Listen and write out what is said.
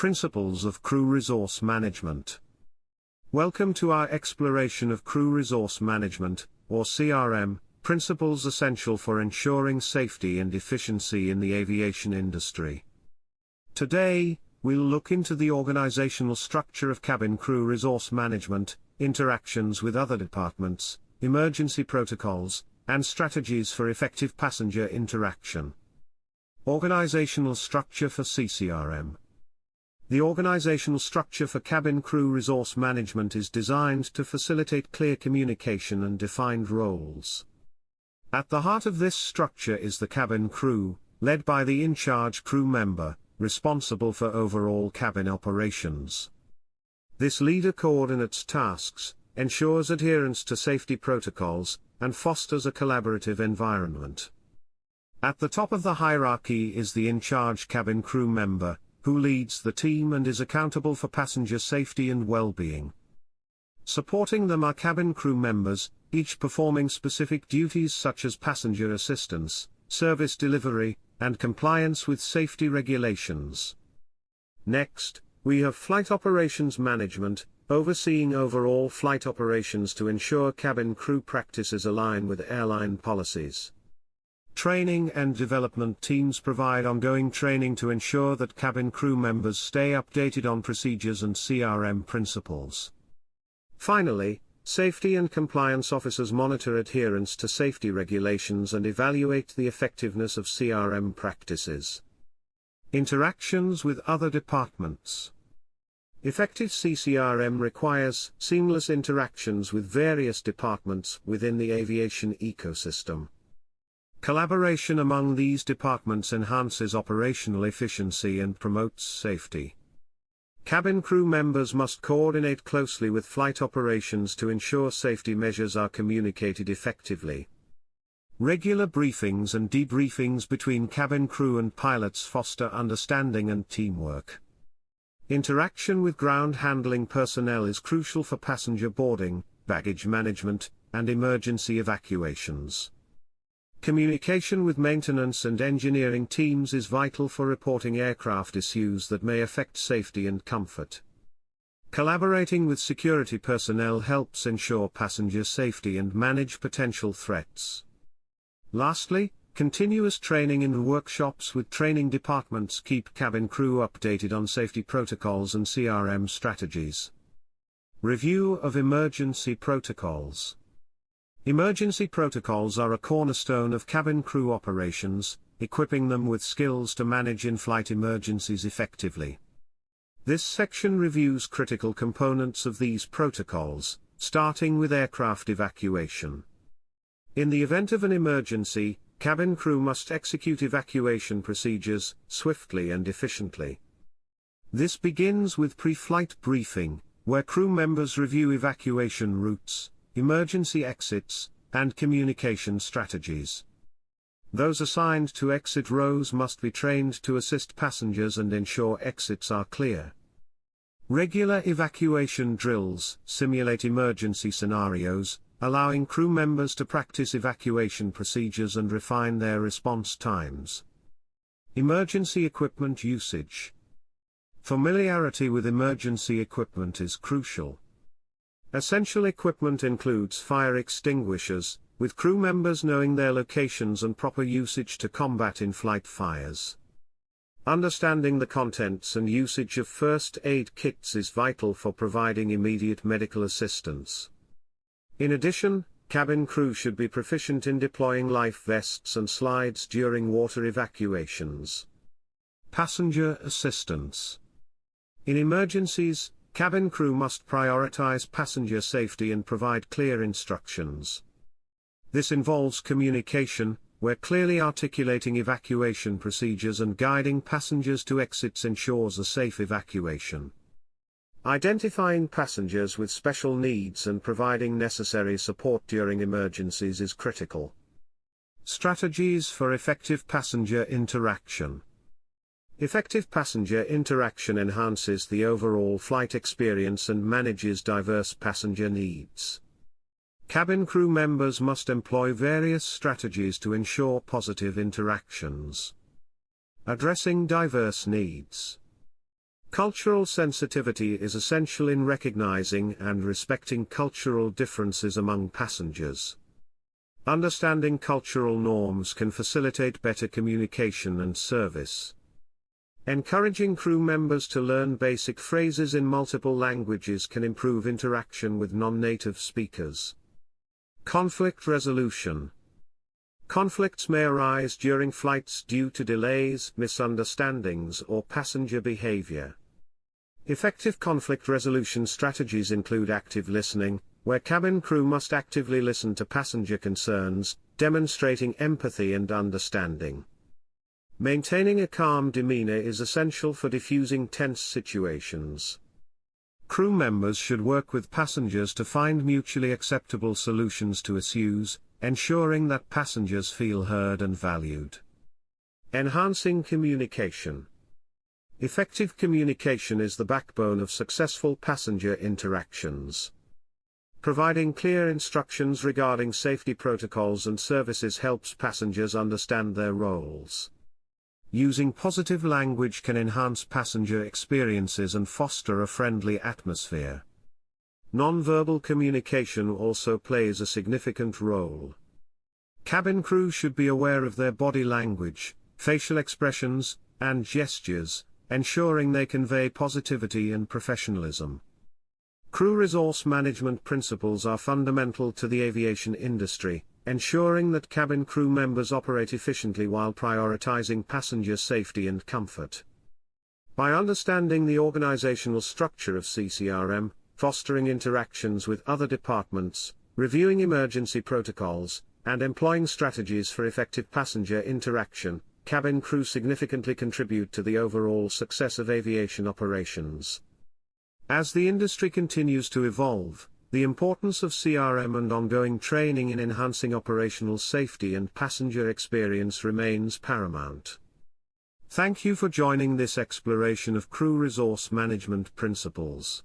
Principles of Crew Resource Management. Welcome to our exploration of Crew Resource Management, or CRM, principles essential for ensuring safety and efficiency in the aviation industry. Today, we'll look into the organizational structure of cabin crew resource management, interactions with other departments, emergency protocols, and strategies for effective passenger interaction. Organizational structure for CCRM. The organizational structure for cabin crew resource management is designed to facilitate clear communication and defined roles. At the heart of this structure is the cabin crew, led by the in-charge crew member, responsible for overall cabin operations. This leader coordinates tasks, ensures adherence to safety protocols, and fosters a collaborative environment. At the top of the hierarchy is the in-charge cabin crew member, who leads the team and is accountable for passenger safety and well-being. Supporting them are cabin crew members, each performing specific duties such as passenger assistance, service delivery, and compliance with safety regulations. Next, we have flight operations management, overseeing overall flight operations to ensure cabin crew practices align with airline policies. Training and development teams provide ongoing training to ensure that cabin crew members stay updated on procedures and CRM principles. Finally, safety and compliance officers monitor adherence to safety regulations and evaluate the effectiveness of CRM practices. Interactions with other departments. Effective CCRM requires seamless interactions with various departments within the aviation ecosystem. Collaboration among these departments enhances operational efficiency and promotes safety. Cabin crew members must coordinate closely with flight operations to ensure safety measures are communicated effectively. Regular briefings and debriefings between cabin crew and pilots foster understanding and teamwork. Interaction with ground handling personnel is crucial for passenger boarding, baggage management, and emergency evacuations. Communication with maintenance and engineering teams is vital for reporting aircraft issues that may affect safety and comfort. Collaborating with security personnel helps ensure passenger safety and manage potential threats. Lastly, continuous training and workshops with training departments keep cabin crew updated on safety protocols and CRM strategies. Review of emergency protocols. Emergency protocols are a cornerstone of cabin crew operations, equipping them with skills to manage in-flight emergencies effectively. This section reviews critical components of these protocols, starting with aircraft evacuation. In the event of an emergency, cabin crew must execute evacuation procedures swiftly and efficiently. This begins with pre-flight briefing, where crew members review evacuation routes, emergency exits, and communication strategies. Those assigned to exit rows must be trained to assist passengers and ensure exits are clear. Regular evacuation drills simulate emergency scenarios, allowing crew members to practice evacuation procedures and refine their response times. Emergency equipment usage. Familiarity with emergency equipment is crucial. Essential equipment includes fire extinguishers, with crew members knowing their locations and proper usage to combat in-flight fires. Understanding the contents and usage of first aid kits is vital for providing immediate medical assistance. In addition, cabin crew should be proficient in deploying life vests and slides during water evacuations. Passenger assistance. In emergencies, cabin crew must prioritize passenger safety and provide clear instructions. This involves communication, where clearly articulating evacuation procedures and guiding passengers to exits ensures a safe evacuation. Identifying passengers with special needs and providing necessary support during emergencies is critical. Strategies for effective passenger interaction. Effective passenger interaction enhances the overall flight experience and manages diverse passenger needs. Cabin crew members must employ various strategies to ensure positive interactions. Addressing diverse needs. Cultural sensitivity is essential in recognizing and respecting cultural differences among passengers. Understanding cultural norms can facilitate better communication and service. Encouraging crew members to learn basic phrases in multiple languages can improve interaction with non-native speakers. Conflict resolution. Conflicts may arise during flights due to delays, misunderstandings, or passenger behavior. Effective conflict resolution strategies include active listening, where cabin crew must actively listen to passenger concerns, demonstrating empathy and understanding. Maintaining a calm demeanor is essential for diffusing tense situations. Crew members should work with passengers to find mutually acceptable solutions to issues, ensuring that passengers feel heard and valued. Enhancing communication. Effective communication is the backbone of successful passenger interactions. Providing clear instructions regarding safety protocols and services helps passengers understand their roles. Using positive language can enhance passenger experiences and foster a friendly atmosphere. Non-verbal communication also plays a significant role. Cabin crew should be aware of their body language, facial expressions, and gestures, ensuring they convey positivity and professionalism. Crew resource management principles are fundamental to the aviation industry, ensuring that cabin crew members operate efficiently while prioritizing passenger safety and comfort. By understanding the organizational structure of CCRM, fostering interactions with other departments, reviewing emergency protocols, and employing strategies for effective passenger interaction, cabin crew significantly contribute to the overall success of aviation operations. As the industry continues to evolve, the importance of CRM and ongoing training in enhancing operational safety and passenger experience remains paramount. Thank you for joining this exploration of crew resource management principles.